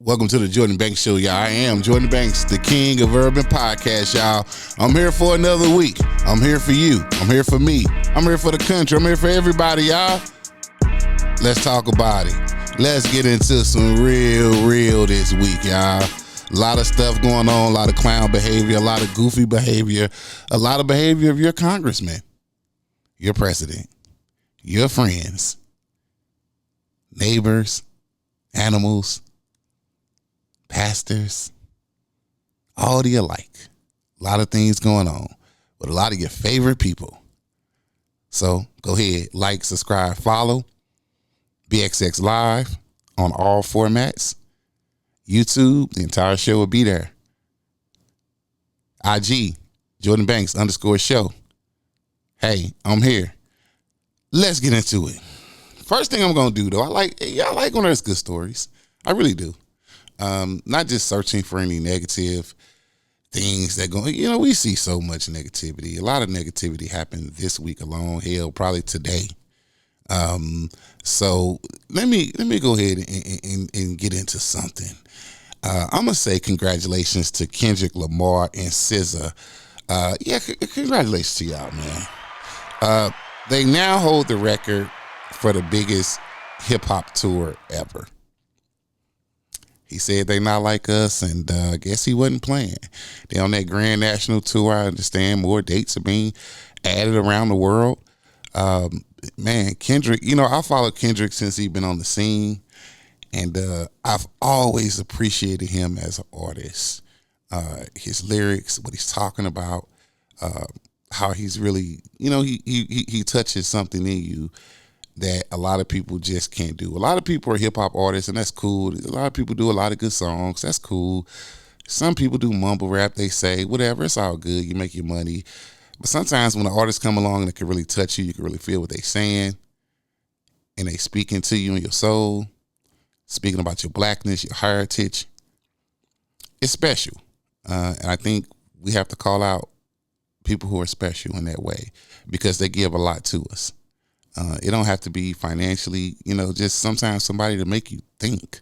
Welcome to the Jordan Banks Show, y'all. I am Jordan Banks, the king of urban podcasts, y'all. I'm here for another week. I'm here for you. I'm here for me. I'm here for the country. I'm here for everybody, y'all. Let's talk about it. Let's get into some real this week, y'all. A lot of stuff going on, a lot of clown behavior, a lot of goofy behavior, a lot of behavior of your congressman, your president, your friends, neighbors, animals, pastors, all the alike. A lot of things going on with a lot of your favorite people. So go ahead, like, subscribe, follow BXX Live on all formats. YouTube, the entire show will be there. IG, Jordan Banks _show. Hey, I'm here. Let's get into it. First thing I'm going to do, though, I like when there's good stories. I really do. Not just searching for any negative things that go, we see so much negativity. A lot of negativity happened this week alone. Hell, probably today. So let me go ahead and get into something. I'm gonna say congratulations to Kendrick Lamar and SZA. Congratulations to y'all, man. They now hold the record for the biggest hip hop tour ever. He said they not like us, and I guess he wasn't playing. They on that Grand National Tour. I understand more dates are being added around the world. Man, Kendrick, I followed Kendrick since he's been on the scene, and I've always appreciated him as an artist. His lyrics, what he's talking about, how he's really, he touches something in you that a lot of people just can't do. A lot of people are hip-hop artists, and that's cool. A lot of people do a lot of good songs. That's cool. Some people do mumble rap, they say, whatever. It's all good. You make your money. But sometimes when an artist come along and it can really touch you, you can really feel what they're saying, and they speaking to you in your soul, speaking about your blackness, your heritage. It's special. And I think we have to call out people who are special in that way because they give a lot to us. It don't have to be financially, just sometimes somebody to make you think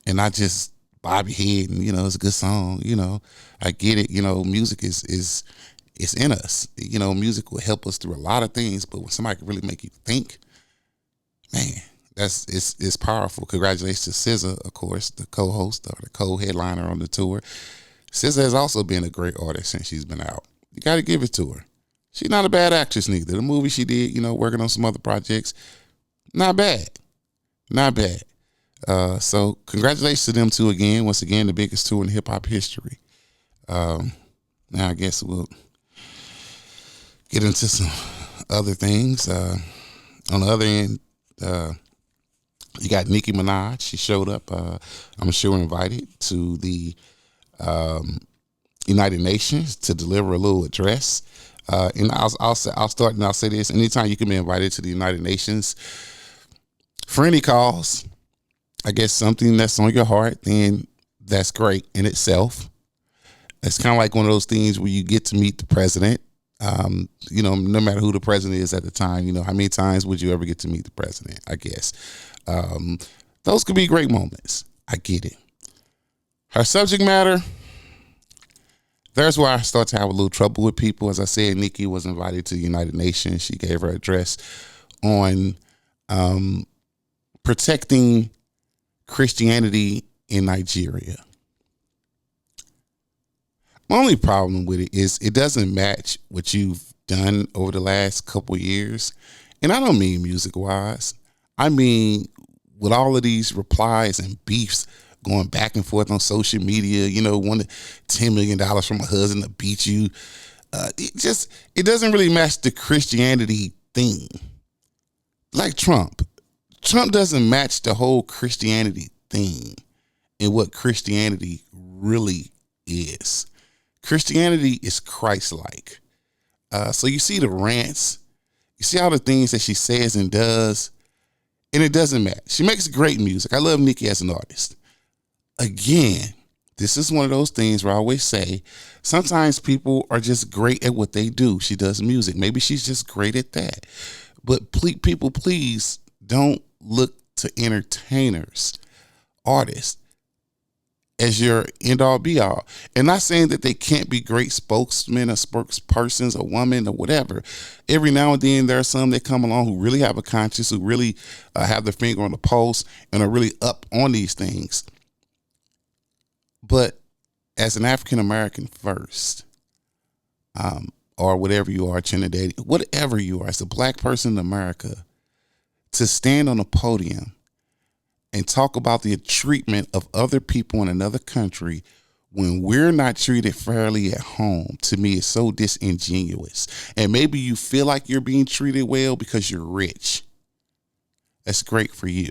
and not just bob your head and, it's a good song, I get it. Music is in us. Music will help us through a lot of things, but when somebody can really make you think, man, it's powerful. Congratulations to SZA, of course, the co-host or the co-headliner on the tour. SZA has also been a great artist since she's been out. You got to give it to her. She's not a bad actress neither. The movie she did, working on some other projects, not bad. Not bad. So congratulations to them two again. Once again, the biggest tour in hip-hop history. Now I guess we'll get into some other things. On the other end, you got Nicki Minaj. She showed up, I'm sure invited to the United Nations to deliver a little address. And I'll start and I'll say this: anytime you can be invited to the United Nations for any cause, I guess something that's on your heart, then that's great in itself. It's kind of like one of those things where you get to meet the president. No matter who the president is at the time, how many times would you ever get to meet the president? I guess those could be great moments. I get it. Her subject matter. There's where I start to have a little trouble with people. As I said, Nicki was invited to the United Nations. She gave her address on protecting Christianity in Nigeria. My only problem with it is it doesn't match what you've done over the last couple of years. And I don't mean music-wise. I mean with all of these replies and beefs going back and forth on social media, wanted $10 million from a husband to beat you. It doesn't really match the Christianity thing. Like Trump. Trump doesn't match the whole Christianity thing and what Christianity really is. Christianity is Christ-like. So you see the rants, you see all the things that she says and does, and it doesn't match. She makes great music. I love Nicki as an artist. Again, this is one of those things where I always say, sometimes people are just great at what they do. She does music. Maybe she's just great at that. But please don't look to entertainers, artists, as your end all be all. And not saying that they can't be great spokesmen or spokespersons or women or whatever. Every now and then there are some that come along who really have a conscience, who really have their finger on the pulse and are really up on these things. But as an African American first, or whatever you are, Trinidad, whatever you are, as a black person in America, to stand on a podium and talk about the treatment of other people in another country when we're not treated fairly at home, to me, is so disingenuous. And maybe you feel like you're being treated well because you're rich. That's great for you.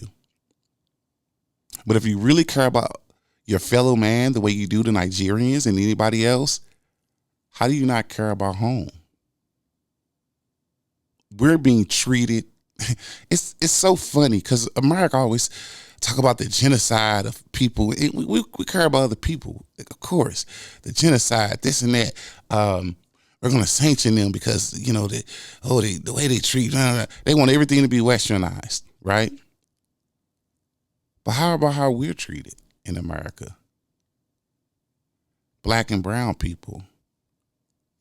But if you really care about your fellow man the way you do the Nigerians and anybody else, how do you not care about home? We're being treated. It's so funny because America always talk about the genocide of people. We care about other people, of course. The genocide, this and that. We're going to sanction them because, the way they treat, they want everything to be westernized, right? But how about how we're treated in America? Black and brown people,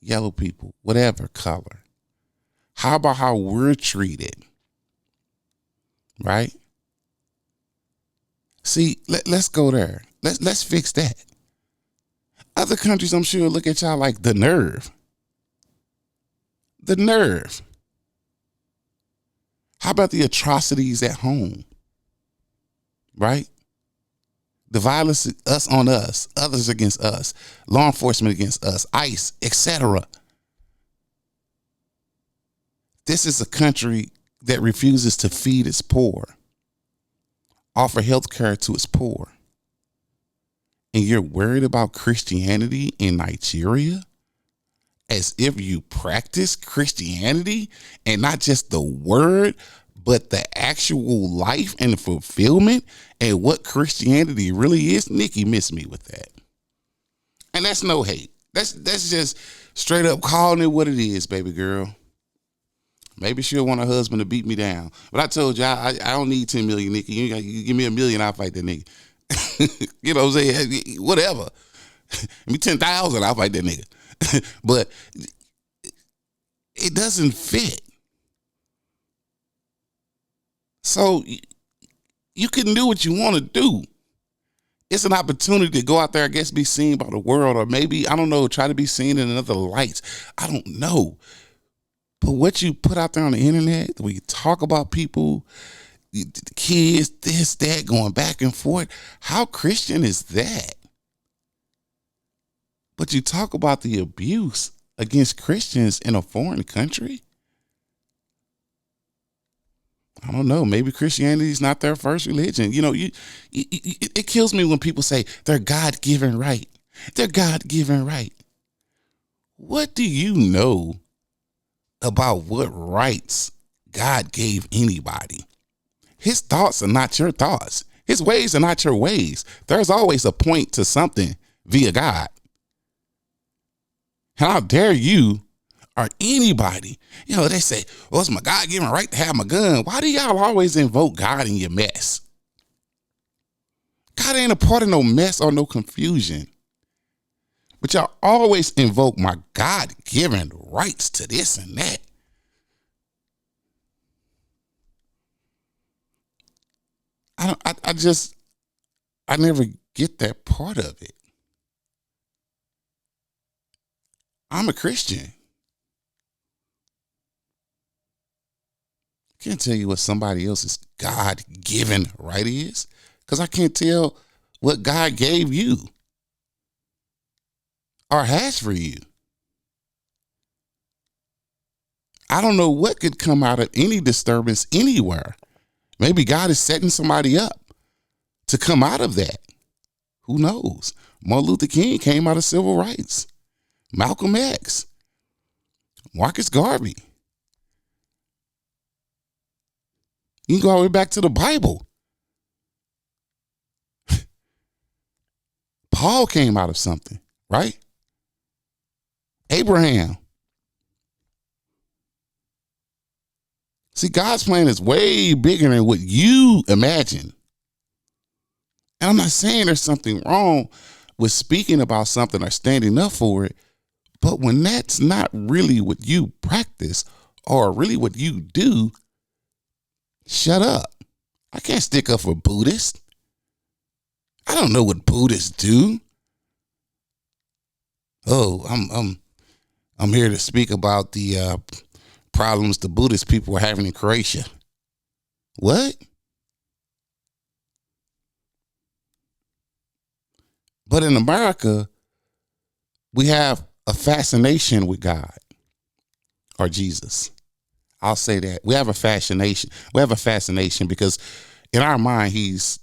yellow people, whatever color. How about how we're treated? Right? See, let's go there. Let's fix that. Other countries, I'm sure, look at y'all like the nerve. The nerve. How about the atrocities at home? Right? The violence, us on us, others against us, law enforcement against us, ICE, etc. This is a country that refuses to feed its poor, offer health care to its poor. And you're worried about Christianity in Nigeria as if you practice Christianity and not just the word, but the actual life and the fulfillment and what Christianity really is. Nikki missed me with that. And that's no hate. That's just straight up calling it what it is, baby girl. Maybe she'll want her husband to beat me down. But I told you, I don't need 10 million, Nikki. You give me $1 million, I'll fight that nigga. You know what I'm saying? Whatever. Give me 10,000, I'll fight that nigga. But it doesn't fit. So you can do what you want to do. It's an opportunity to go out there, I guess, be seen by the world, or maybe, I don't know, try to be seen in another light. I don't know. But what you put out there on the internet, where you talk about people, the kids, this, that, going back and forth, how Christian is that? But you talk about the abuse against Christians in a foreign country? I don't know. Maybe Christianity is not their first religion. It kills me when people say they're God-given right. They're God-given right. What do you know about what rights God gave anybody? His thoughts are not your thoughts. His ways are not your ways. There's always a point to something via God. How dare you or anybody, they say, well, it's my God-given right to have my gun. Why do y'all always invoke God in your mess? God ain't a part of no mess or no confusion. But y'all always invoke my God-given rights to this and that. I never get that part of it. I'm a Christian. Can't tell you what somebody else's God-given right is, because I can't tell what God gave you or has for you. I don't know what could come out of any disturbance anywhere. Maybe God is setting somebody up to come out of that. Who knows? Martin Luther King came out of civil rights. Malcolm X. Marcus Garvey. You can go all the way back to the Bible. Paul came out of something, right? Abraham. See, God's plan is way bigger than what you imagine. And I'm not saying there's something wrong with speaking about something or standing up for it, but when that's not really what you practice or really what you do, shut up. I can't stick up for Buddhists. I don't know what Buddhists do. Oh, I'm here to speak about the problems the Buddhist people are having in Croatia. What? But in America, we have a fascination with God or Jesus. I'll say that. We have a fascination. We have a fascination because in our mind, he's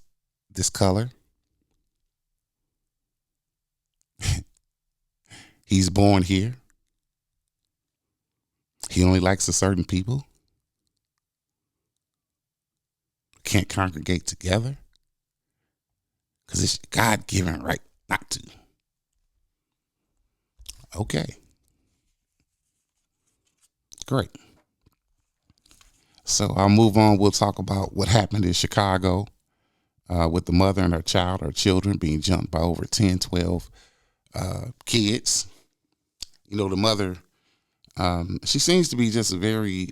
this color. He's born here. He only likes a certain people. Can't congregate together because it's God-given right not to. Okay. Great. So I'll move on. We'll talk about what happened in Chicago with the mother and her children being jumped by over 10, 12 kids. You know, the mother, she seems to be just a very,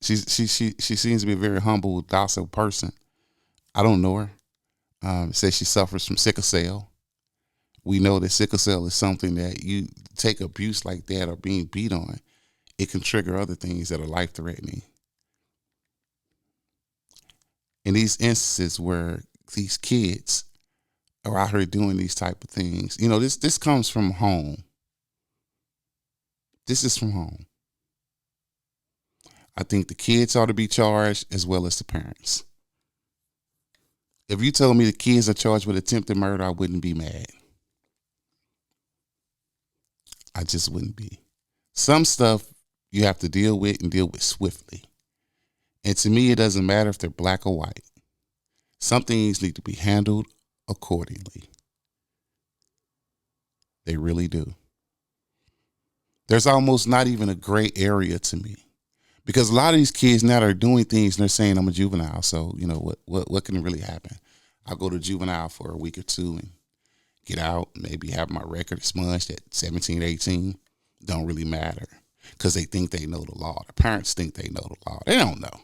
she seems to be a very humble, docile person. I don't know her. Says she suffers from sickle cell. We know that sickle cell is something that you take abuse like that or being beat on, it can trigger other things that are life threatening. In these instances where these kids are out here doing these type of things, you know, this comes from home. This is from home. I think the kids ought to be charged as well as the parents. If you told me the kids are charged with attempted murder, I wouldn't be mad. I just wouldn't be. Some stuff you have to deal with and deal with swiftly. And to me, it doesn't matter if they're black or white. Some things need to be handled accordingly. They really do. There's almost not even a gray area to me. Because a lot of these kids now are doing things and they're saying I'm a juvenile. So, you know, what can really happen? I'll go to juvenile for a week or two and get out, maybe have my record expunged at 17, 18. Don't really matter because they think they know the law. The parents think they know the law. They don't know.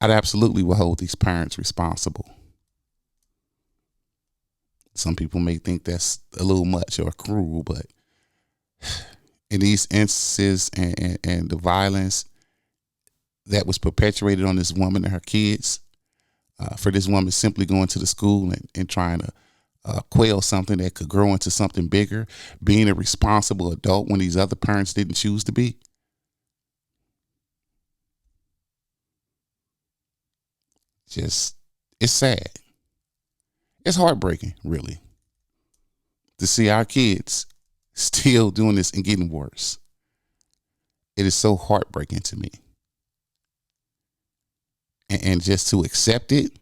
I'd absolutely will hold these parents responsible. Some people may think that's a little much or cruel, but in these instances and the violence that was perpetuated on this woman and her kids, for this woman simply going to the school and trying to quail something that could grow into something bigger, being a responsible adult when these other parents didn't choose to be. Just, it's sad. It's heartbreaking, really, to see our kids still doing this and getting worse. It is so heartbreaking to me. And just to accept it,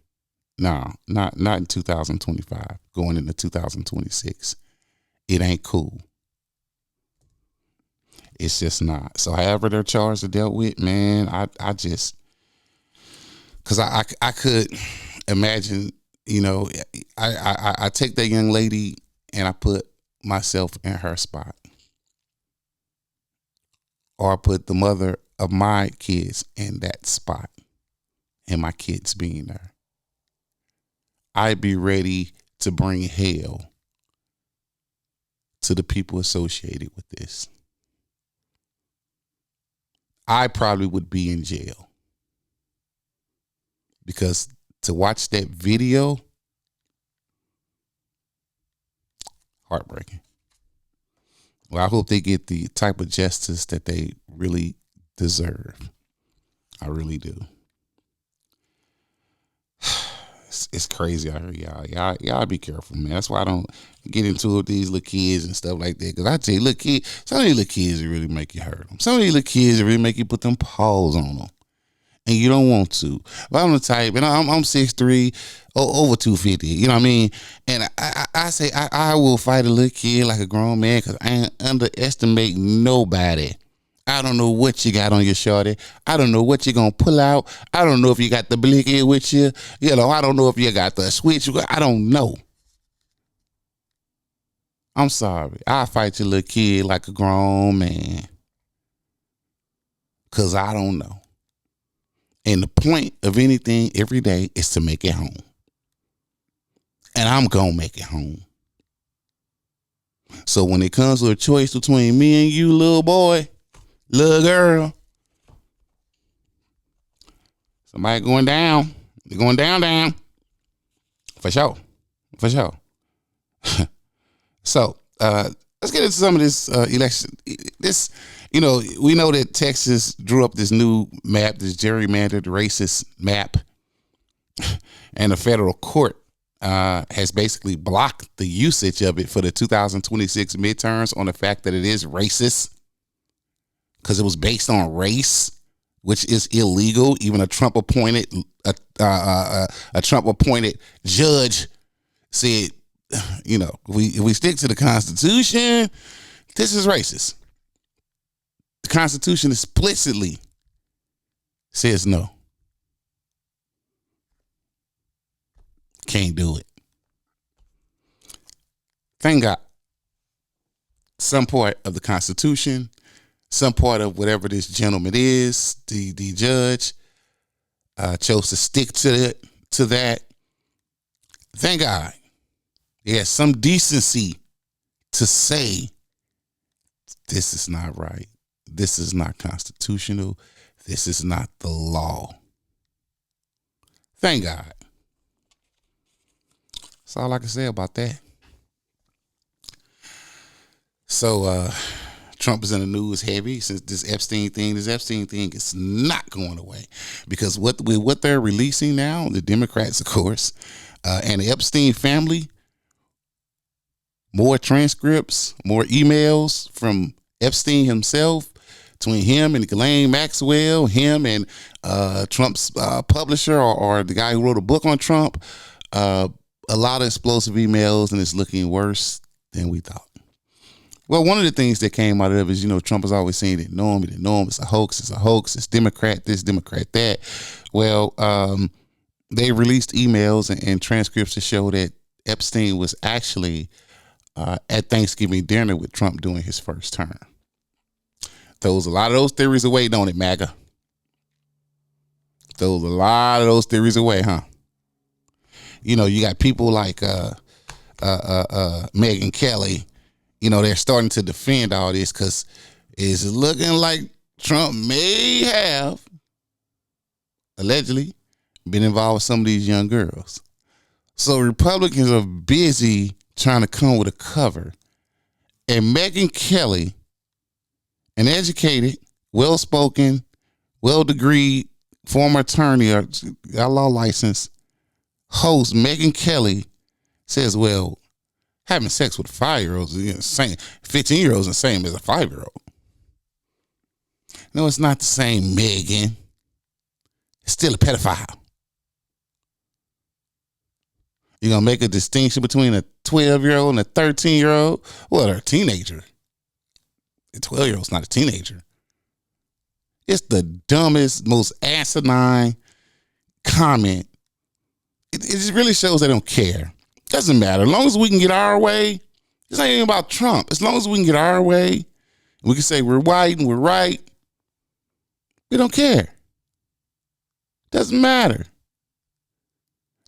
no, not in 2025, going into 2026. It ain't cool. It's just not. So however they're charged or dealt with, man, I just, because I could imagine, you know, I take that young lady and I put myself in her spot. Or I put the mother of my kids in that spot and my kids being there. I'd be ready to bring hell to the people associated with this. I probably would be in jail because to watch that video, heartbreaking. Well, I hope they get the type of justice that they really deserve. I really do. It's crazy out here, y'all. Y'all be careful, man. That's why I don't get into it with these little kids and stuff like that. Because I tell you, little kids, some of these little kids really make you hurt them. Some of these little kids really make you put them paws on them. And you don't want to. But I'm the type, and I'm 6'3", over 250. You know what I mean? And I say I will fight a little kid like a grown man because I ain't underestimate nobody. I don't know what you got on your shorty. I don't know what you're going to pull out. I don't know if you got the blicky with you. I don't know if you got the switch. I don't know. I'm sorry. I'll fight your little kid like a grown man. Because I don't know. And the point of anything every day is to make it home. And I'm going to make it home. So when it comes to a choice between me and you, little boy, little girl, somebody going down. They're going down. For sure. So let's get into some of this election. We know that Texas drew up this new map, this gerrymandered racist map, and the federal court has basically blocked the usage of it for the 2026 midterms on the fact that it is racist because it was based on race, which is illegal. Even a Trump appointed judge said, if we stick to the Constitution, this is racist. The Constitution explicitly says no. Can't do it. Thank God. Some part of the Constitution, some part of whatever this gentleman is, the judge, chose to stick to that. Thank God. He has some decency to say this is not right. This is not constitutional. This is not the law. Thank God. That's all I can say about that. So Trump is in the news heavy since this Epstein thing is not going away because what they're releasing now, the Democrats, of course, and the Epstein family, more transcripts, more emails from Epstein himself, between him and Ghislaine Maxwell, him and Trump's publisher or the guy who wrote a book on Trump. A lot of explosive emails, and it's looking worse than we thought. Well, one of the things that came out of it is, Trump is always saying that no, it's a hoax, it's Democrat this, Democrat that. Well, they released emails and transcripts to show that Epstein was actually at Thanksgiving dinner with Trump during his first term. Throws a lot of those theories away, don't it, MAGA? Throws a lot of those theories away, huh? You got people like Megyn Kelly, they're starting to defend all this because it's looking like Trump may have allegedly been involved with some of these young girls. So Republicans are busy trying to come with a cover. And Megyn Kelly, an educated, well-spoken, well-degreed former attorney or got a law license, host Megyn Kelly says, well, having sex with 5-year-olds is the same. 15-year-olds is the same as a 5-year-old. No, it's not the same, Megyn. It's still a pedophile. You're going to make a distinction between a 12-year-old and a 13-year-old? Well, they're a teenager. A 12-year-old's not a teenager. It's the dumbest, most asinine comment. It just really shows they don't care. Doesn't matter. As long as we can get our way, this ain't even about Trump. As long as we can get our way, we can say we're white and we're right, we don't care. Doesn't matter.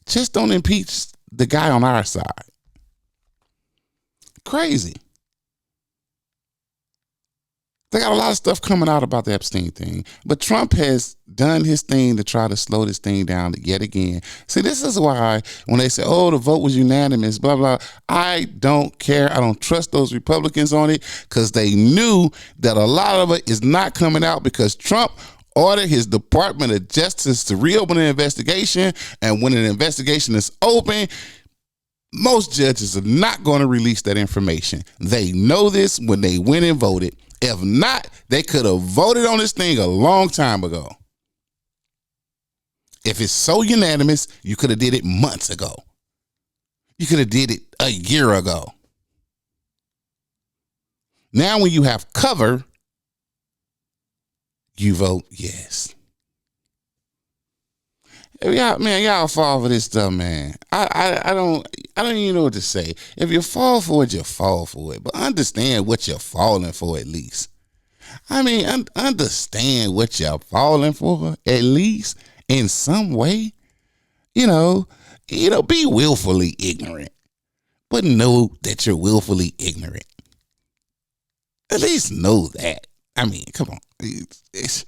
Just don't impeach the guy on our side. Crazy. They got a lot of stuff coming out about the Epstein thing, but Trump has done his thing to try to slow this thing down yet again. See, this is why when they say, oh, the vote was unanimous, blah, blah, I don't care. I don't trust those Republicans on it because they knew that a lot of it is not coming out because Trump ordered his Department of Justice to reopen an investigation. And when an investigation is open, most judges are not going to release that information. They know this when they went and voted. If not, they could have voted on this thing a long time ago. If it's so unanimous, you could have did it months ago. You could have did it a year ago. Now when you have cover, you vote yes. Y'all fall for this stuff, man. I don't even know what to say. If you fall for it, you fall for it. But understand what you're falling for at least. Understand what you're falling for at least in some way. You know, be willfully ignorant, but know that you're willfully ignorant. At least know that. Come on. It's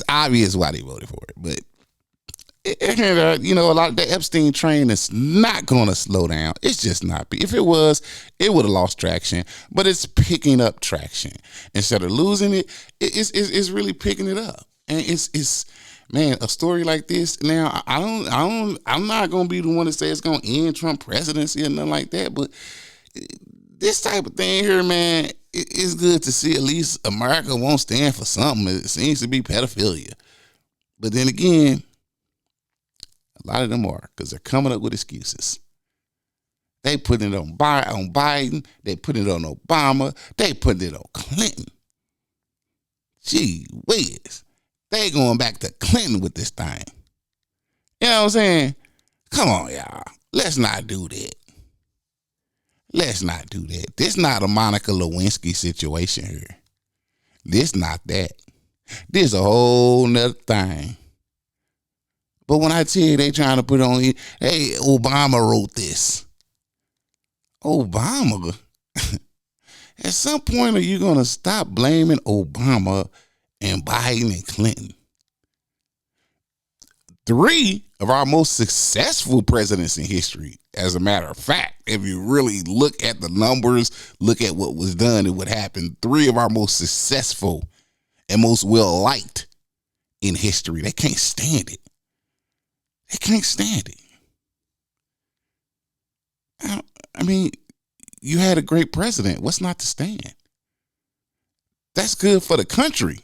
obvious why they voted for it, but a lot of the Epstein train is not going to slow down. It's just not. If it was, it would have lost traction, but it's picking up traction. Instead of losing it, it's really picking it up. And it's man, a story like this. Now, I'm not going to be the one to say it's going to end Trump presidency or nothing like that, but this type of thing here, man, it's good to see at least America won't stand for something. It seems to be pedophilia. But then again, a lot of them are, because they're coming up with excuses. They put it on Biden. They put it on Obama. They put it on Clinton. Gee whiz. They going back to Clinton with this thing. You know what I'm saying? Come on, y'all. Let's not do that. Let's not do that. This not a Monica Lewinsky situation here. This not that. This a whole nother thing. But when I tell you they trying to put on, hey, Obama wrote this. Obama? At some point, are you going to stop blaming Obama and Biden and Clinton? 3 of our most successful presidents in history, as a matter of fact, if you really look at the numbers, look at what was done and what happened, 3 of our most successful and most well-liked in history, they can't stand it. They can't stand it. You had a great president. What's not to stand? That's good for the country.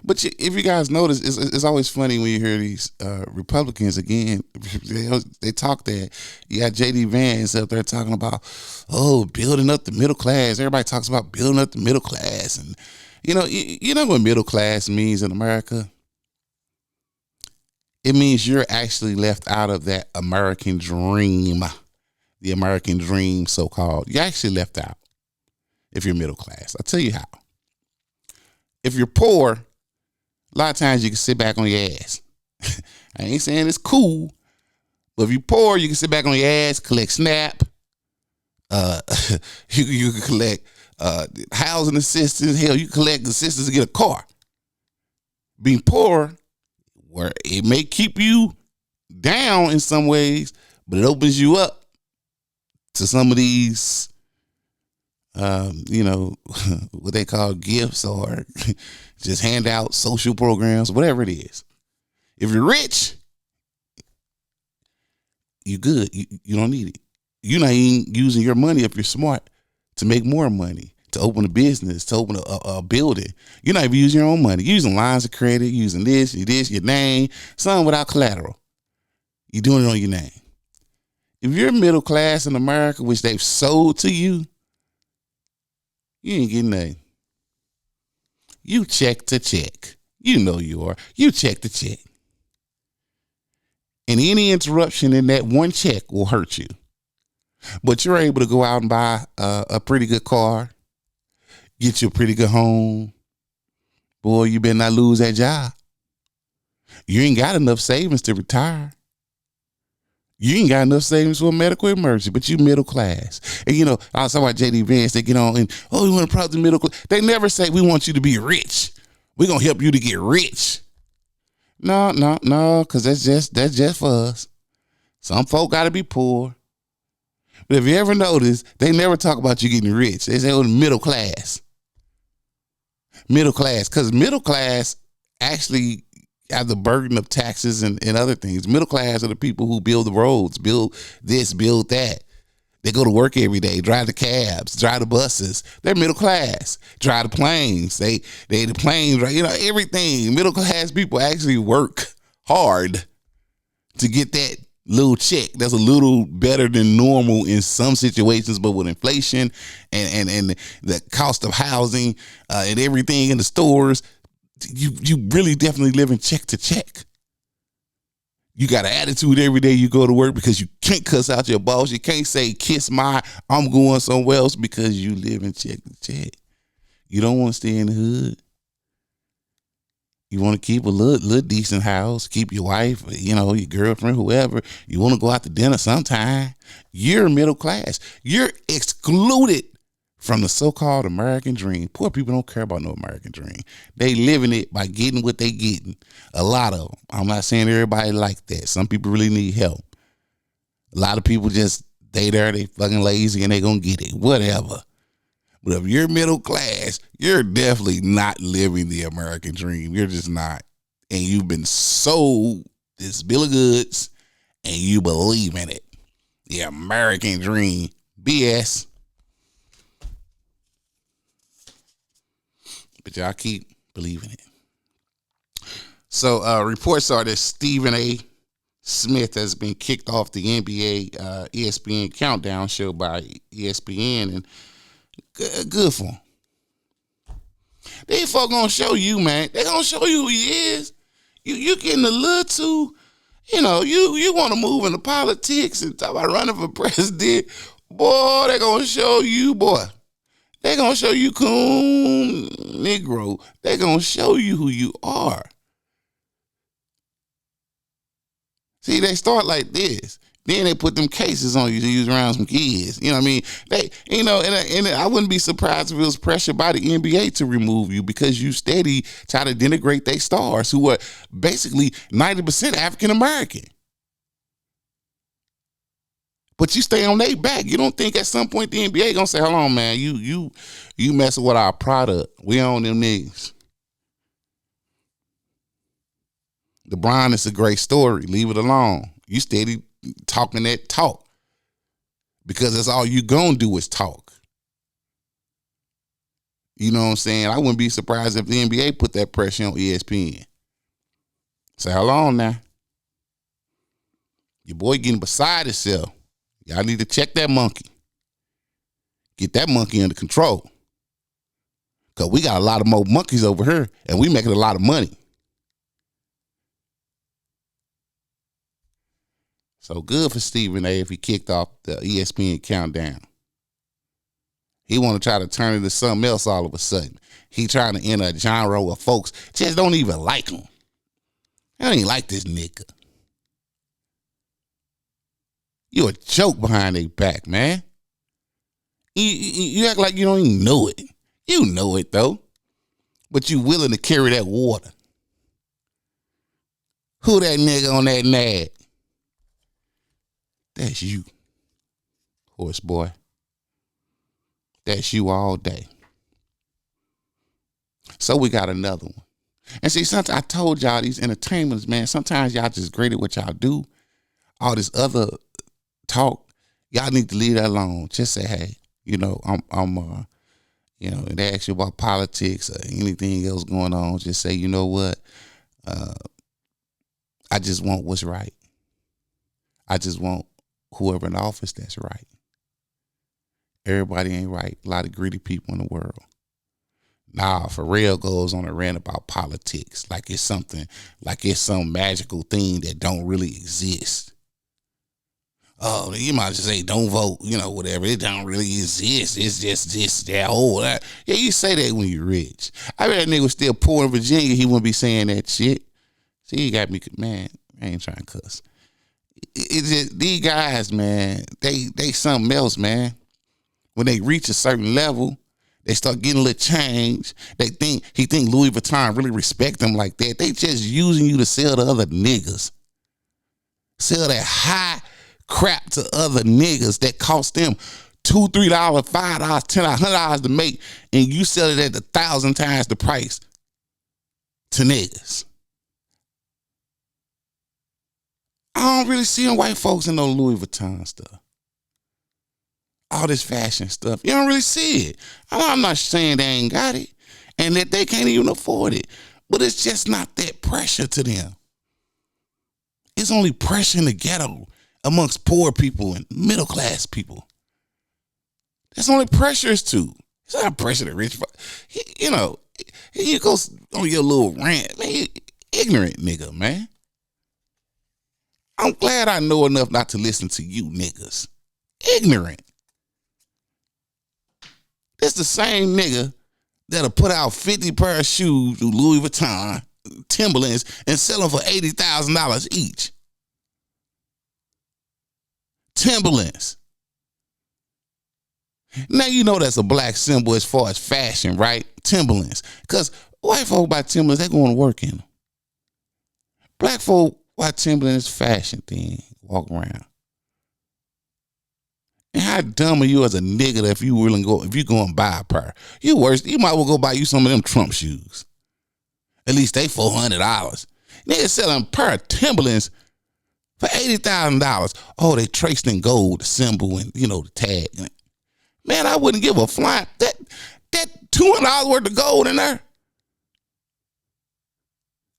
But if you guys notice, it's always funny when you hear these Republicans again. They talk that. You got J.D. Vance up there talking about, building up the middle class. Everybody talks about building up the middle class, and you know what middle class means in America. It means you're actually left out of that American dream, the American dream, so-called. You're actually left out if you're middle class. I'll tell you how. If you're poor, a lot of times you can sit back on your ass. I ain't saying it's cool, but if you're poor, you can sit back on your ass, collect SNAP. You can collect housing assistance. Hell, you can collect assistance to get a car. Being poor, where it may keep you down in some ways, but it opens you up to some of these, what they call gifts or just hand out social programs, whatever it is. If you're rich, you good. You don't need it. You're not even using your money if you're smart to make more money, to open a business, to open a building. You're not even using your own money. You're using lines of credit, using this, your name, some without collateral. You're doing it on your name. If you're middle class in America, which they've sold to you, you ain't getting nothing. You check to check. You know you are. You check to check. And any interruption in that one check will hurt you. But you're able to go out and buy a pretty good car, get you a pretty good home. Boy, you better not lose that job. You ain't got enough savings to retire. You ain't got enough savings for a medical emergency, but you middle class. And I was talking about J.D. Vance, they get on and, we want to prop the middle class. They never say we want you to be rich. We're going to help you to get rich. No, because that's just for us. Some folk got to be poor. But if you ever notice, they never talk about you getting rich. They say, middle class. Middle class, because middle class actually have the burden of taxes and other things. Middle class are the people who build the roads, build this, build that. They go to work every day, drive the cabs, drive the buses. They're middle class. Drive the planes. They the planes, right? Everything. Middle class people actually work hard to get that Little check. That's a little better than normal in some situations, but with inflation and the cost of housing and everything in the stores, you really definitely living check to check. You got an attitude every day you go to work because you can't cuss out your boss. You can't say kiss my I'm going somewhere else because you live in check to check. You don't want to stay in the hood. You want to keep a little decent house, keep your wife, your girlfriend, whoever. You want to go out to dinner sometime. You're middle class. You're excluded from the so-called American dream. Poor people don't care about no American dream. They living it by getting what they getting. A lot of them. I'm not saying everybody like that. Some people really need help. A lot of people just, they fucking lazy and they gonna get it. Whatever. But if you're middle class, you're definitely not living the American dream. You're just not. And you've been sold this bill of goods and you believe in it. The American dream. BS. But y'all keep believing it. So reports are that Stephen A. Smith has been kicked off the NBA ESPN Countdown show by ESPN, and good for him. They folk gonna show you, man. They gonna show you who he is. You getting a little too, you want to move into politics and talk about running for president. Boy, they gonna show you, boy. They gonna show you, coon Negro. They gonna show you who you are. See, they start like this. Then they put them cases on you to use around some kids. You know what I mean? And I wouldn't be surprised if it was pressure by the NBA to remove you because you steady try to denigrate their stars who are basically 90% African American. But you stay on their back. You don't think at some point the NBA gonna say, hold on, man, you messing with our product. We own them niggas. LeBron is a great story. Leave it alone. You steady talking that talk because that's all you gonna do is talk. You know what I'm saying? I wouldn't be surprised if the NBA put that pressure on ESPN. Say, hold on now. Your boy getting beside himself. Y'all need to check that monkey. Get that monkey under control. Because we got a lot of more monkeys over here and we making a lot of money. So good for Stephen A. if he kicked off the ESPN Countdown. He want to try to turn it into something else all of a sudden. He trying to enter a genre where folks just don't even like him. I don't even like this nigga. You a joke behind their back, man. You act like you don't even know it. You know it, though. But you willing to carry that water. Who that nigga on that nag? That's you, horse boy. That's you all day. So we got another one. And see, sometimes I told y'all these entertainments, man, sometimes y'all just great at what y'all do. All this other talk, y'all need to leave that alone. Just say, hey, I'm and they ask you about politics or anything else going on, just say, you know what? I just want what's right. I just want whoever in office that's right. Everybody ain't right. A lot of greedy people in the world. Nah, Pharrell goes on a rant about politics like it's some magical thing that don't really exist. Oh, you might just say don't vote, whatever. It don't really exist. It's just this, that, that. Yeah, you say that when you're rich. I bet that nigga was still poor in Virginia. He wouldn't be saying that shit. See, you got me, man. I ain't trying to cuss. It's just, these guys, man, they something else, man. When they reach a certain level, they start getting a little change. He think Louis Vuitton really respect them like that. They just using you to sell to other niggas. Sell that high crap to other niggas that cost them $2, $3, $5, $10, $100 to make, and you sell it at 1,000 times the price to niggas. I don't really see them white folks in no Louis Vuitton stuff. All this fashion stuff. You don't really see it. I'm not saying they ain't got it and that they can't even afford it, but it's just not that pressure to them. It's only pressure in the ghetto. amongst poor people and middle class people. That's only pressure is to. It's not pressure to rich. You know, you go on your little rant, man. You ignorant nigga, man. I'm glad I know enough not to listen to you niggas. Ignorant. This the same nigga that'll put out 50 pair of shoes through Louis Vuitton, Timberlands, and sell them for $80,000 each. Timberlands. Now you know that's a black symbol as far as fashion, right? Timberlands. Because white folk buy Timberlands, they going to work in them. Black folk buy Timberlands fashion thing, walk around. And how dumb are you as a nigga that if you go and buy a pair? You worse, you might well go buy you some of them Trump shoes. At least they $400. Niggas selling a pair of Timberlands for $80,000. Oh, they traced in gold, the symbol and, the tag. Man, I wouldn't give a flying. That $200 worth of gold in there.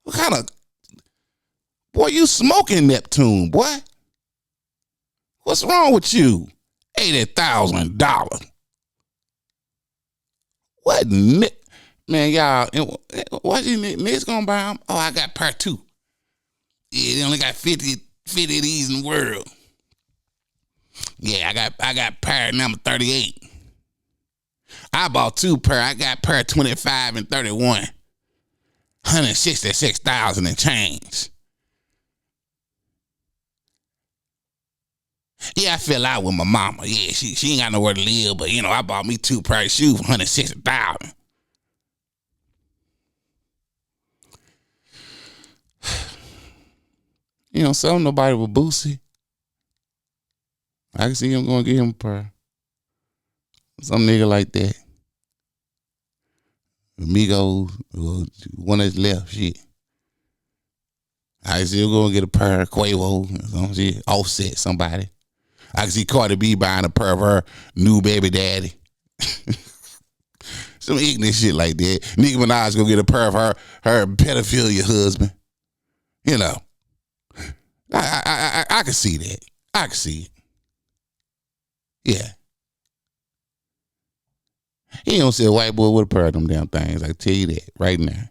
What kind of, boy, you smoking Neptune, boy. What's wrong with you? $80,000. What, man, y'all, what these niggas gonna buy them? Oh, I got part 2. Yeah, they only got 50 of these in the world. Yeah, I got pair number 38. I bought 2 pair. I got pair 25 and 31. 166,000 and change. Yeah, I fell out with my mama. Yeah, she ain't got nowhere to live, but I bought me 2 pair of shoes for 160,000. Sell nobody with Boosie. I can see him going to get him a pair. Some nigga like that. Amigos, one that's left, shit. I can see him going to get a pair of Quavo, some shit, Offset somebody. I can see Cardi B buying a pair of her new baby daddy. Some ignorant shit like that. Nicki Minaj gonna get a pair of her pedophilia husband. I can see that. I can see it. Yeah. He don't see a white boy with a pair of them damn things. I can tell you that right now.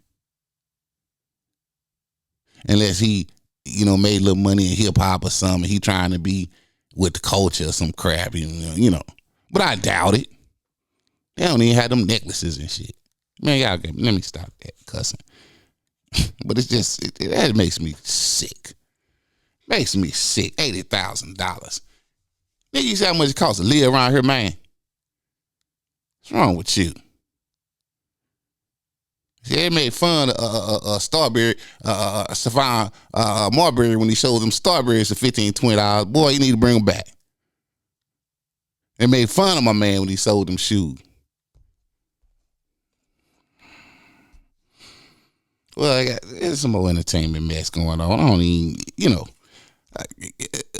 Unless he, made a little money in hip hop or something. He trying to be with the culture or some crap, But I doubt it. They don't even have them necklaces and shit. Man, y'all let me stop that cussing. But it's just, that makes me sick. Makes me sick. $80,000. Nigga, you see how much it costs to live around here, man? What's wrong with you? See, they made fun of Starberry, Savon Marbury when he showed them Starberries for $15, $20. Boy, you need to bring them back. They made fun of my man when he sold them shoes. Well, there's some more entertainment mess going on. I don't even,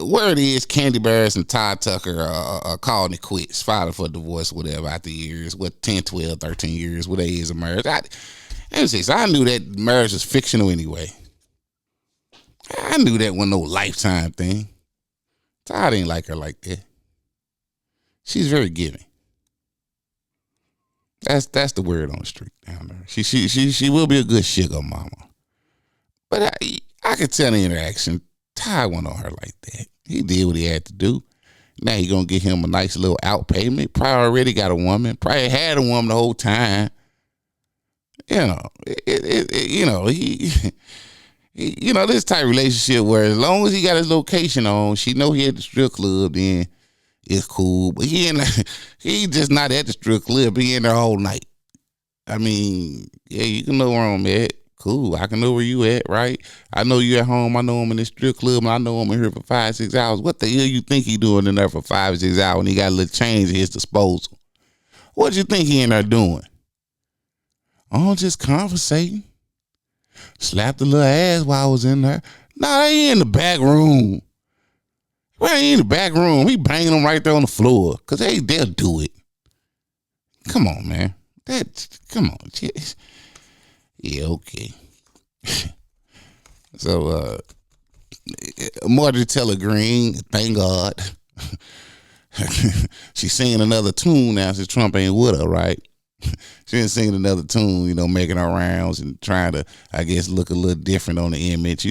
where it is, Candy Bears and Todd Tucker are calling it quits, filing for divorce, whatever, after years, 10, 12, 13 years, what they is of marriage. I knew that marriage was fictional anyway. I knew that wasn't no lifetime thing. Todd ain't like her like that. She's very giving. That's the word on the street down there. She will be a good sugar mama. But I could tell the interaction, Todd went on her like that. He did what he had to do. Now he gonna get him a nice little out payment. Probably already got a woman. Probably had a woman the whole time. This type of relationship where as long as he got his location on, she know he at the strip club, then it's cool. But he just not at the strip club. He in there all night. I mean, yeah, you can know where I'm at. Cool. I can know where you at, right? I know you at home. I know I'm in the strip club, and I know I'm in here for 5-6 hours. What the hell you think he doing in there for 5-6 hours when he got a little change at his disposal? What you think he in there doing? Oh, just conversating. Slapped a little ass while I was in there. Nah, they in the back room. Well, he in the back room. He banging them right there on the floor. Because they'll do it. Come on, man. Come on. Yeah, okay. So, Marjorie Taylor Greene, thank God. She's singing another tune now since Trump ain't with her, right? She been singing another tune, making her rounds and trying to, I guess, look a little different on the image.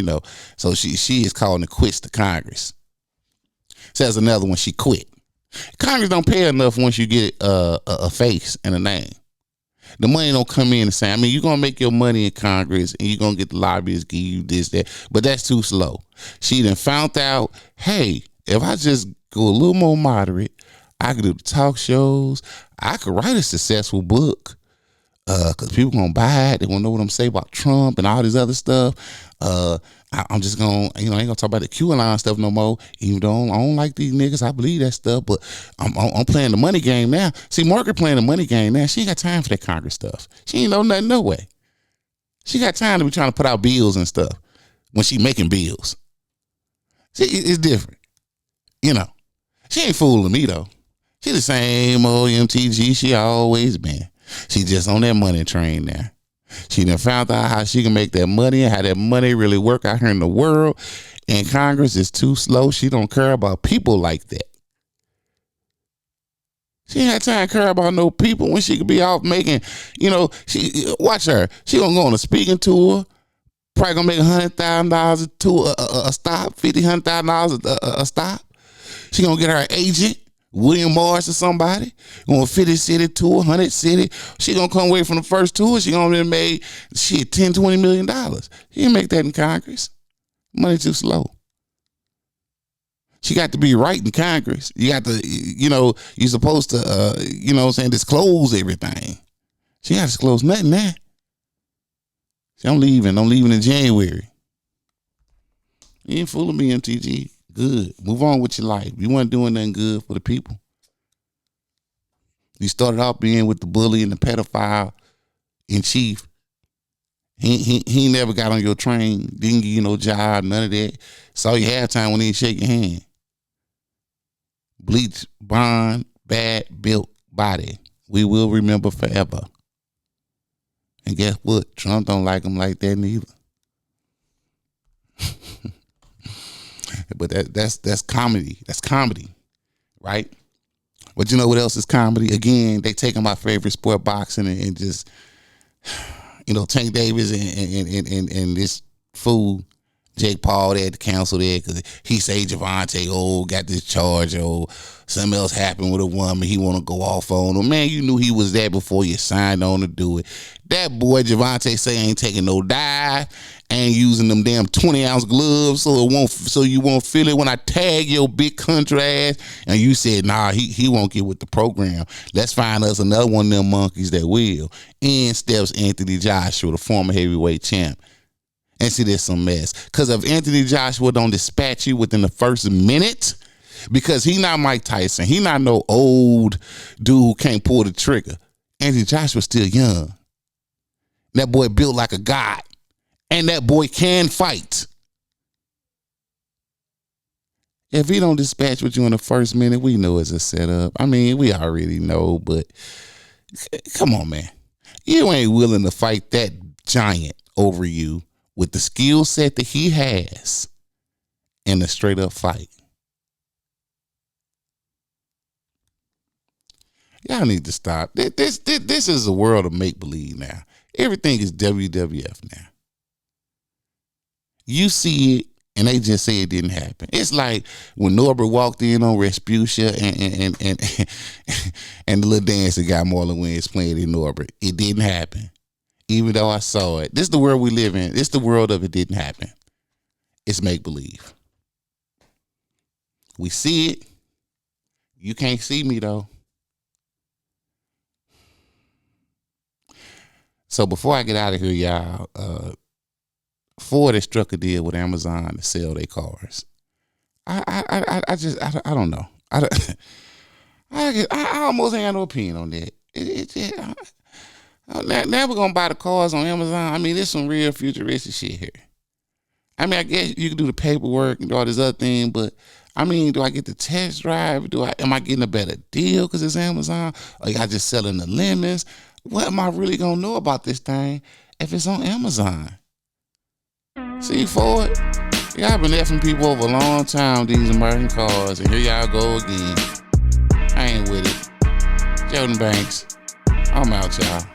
So she is calling the quits to Congress. Says another one, she quit. Congress don't pay enough once you get a face and a name. The money don't come in the same. I mean, you're going to make your money in Congress and you're going to get the lobbyists give you this, that. But that's too slow. She done found out, hey, if I just go a little more moderate, I could do the talk shows. I could write a successful book because people going to buy it. They want to know what I'm saying about Trump and all this other stuff. I'm just going to, I ain't going to talk about the QAnon stuff no more. Even though I don't like these niggas, I believe that stuff, but I'm playing the money game now. See, Margaret playing the money game now. She ain't got time for that Congress stuff. She ain't know nothing, no way. She got time to be trying to put out bills and stuff when she making bills. See, it's different. She ain't fooling me, though. She the same old MTG she always been. She just on that money train now. She done found out how she can make that money and how that money really work out here in the world. And Congress is too slow. She don't care about people like that. She ain't had time to care about no people when she could be off making, she watch her. She gonna go on a speaking tour. Probably gonna make $100,000 a tour, a stop, $100,000 a stop. She gonna get her agent, William Morris or somebody, going 50 city tour, 100 city. She gonna come away from the first tour. She gonna have made $10-20 million. She didn't make that in Congress. Money too slow. She got to be right in Congress. You got to, you're supposed to, disclose everything. She got to disclose nothing now. See, I'm leaving in January. You ain't fooling me, MTG. Good. Move on with your life. You weren't doing nothing good for the people. You started off being with the bully and the pedophile in chief. He never got on your train. Didn't give you no job, none of that. Saw you halftime when he didn't shake your hand. Bleach, bond, bad built body. We will remember forever. And guess what? Trump don't like him like that neither. But that's comedy. That's comedy, right? But you know what else is comedy? Again, they taking my favorite sport, boxing, and just, Tank Davis and this fool, Jake Paul, they had to cancel that because he say Javante, got this charge, something else happened with a woman he want to go off on. Man, you knew he was there before you signed on to do it. That boy Javante say ain't taking no dive, ain't using them damn 20-ounce gloves so you won't feel it when I tag your big country ass. And you said, nah, he won't get with the program. Let's find us another one of them monkeys that will. In steps Anthony Joshua, the former heavyweight champ. And see, there's some mess. Because if Anthony Joshua don't dispatch you within the first minute, because he not Mike Tyson, he not no old dude who can't pull the trigger. Anthony Joshua's still young. That boy built like a god. And that boy can fight. If he don't dispatch with you in the first minute, we know it's a setup. I mean, we already know, but come on, man. You ain't willing to fight that giant over you with the skill set that he has in a straight up fight. Y'all need to stop. This is a world of make believe now. Everything is WWF now. You see it, and they just say it didn't happen. It's like when Norbert walked in on Respucia and the little dance that got Marlon Wayans playing in Norbert. It didn't happen. Even though I saw it. This is the world we live in. It's the world of it didn't happen. It's make believe. We see it. You can't see me though. So before I get out of here, y'all, Ford has struck a deal with Amazon to sell their cars. I don't know. I almost have no opinion on that. Now we're gonna buy the cars on Amazon. I mean, there's some real futuristic shit here. I mean, I guess you can do the paperwork and do all this other thing, but I mean, do I get the test drive? Am I getting a better deal because it's Amazon? Or y'all just selling the lemons? What am I really gonna know about this thing if it's on Amazon? See, Ford, Y'all been effing people over a long time, these American cars, and here y'all go again. I ain't with it. Jordan Banks, I'm out, y'all.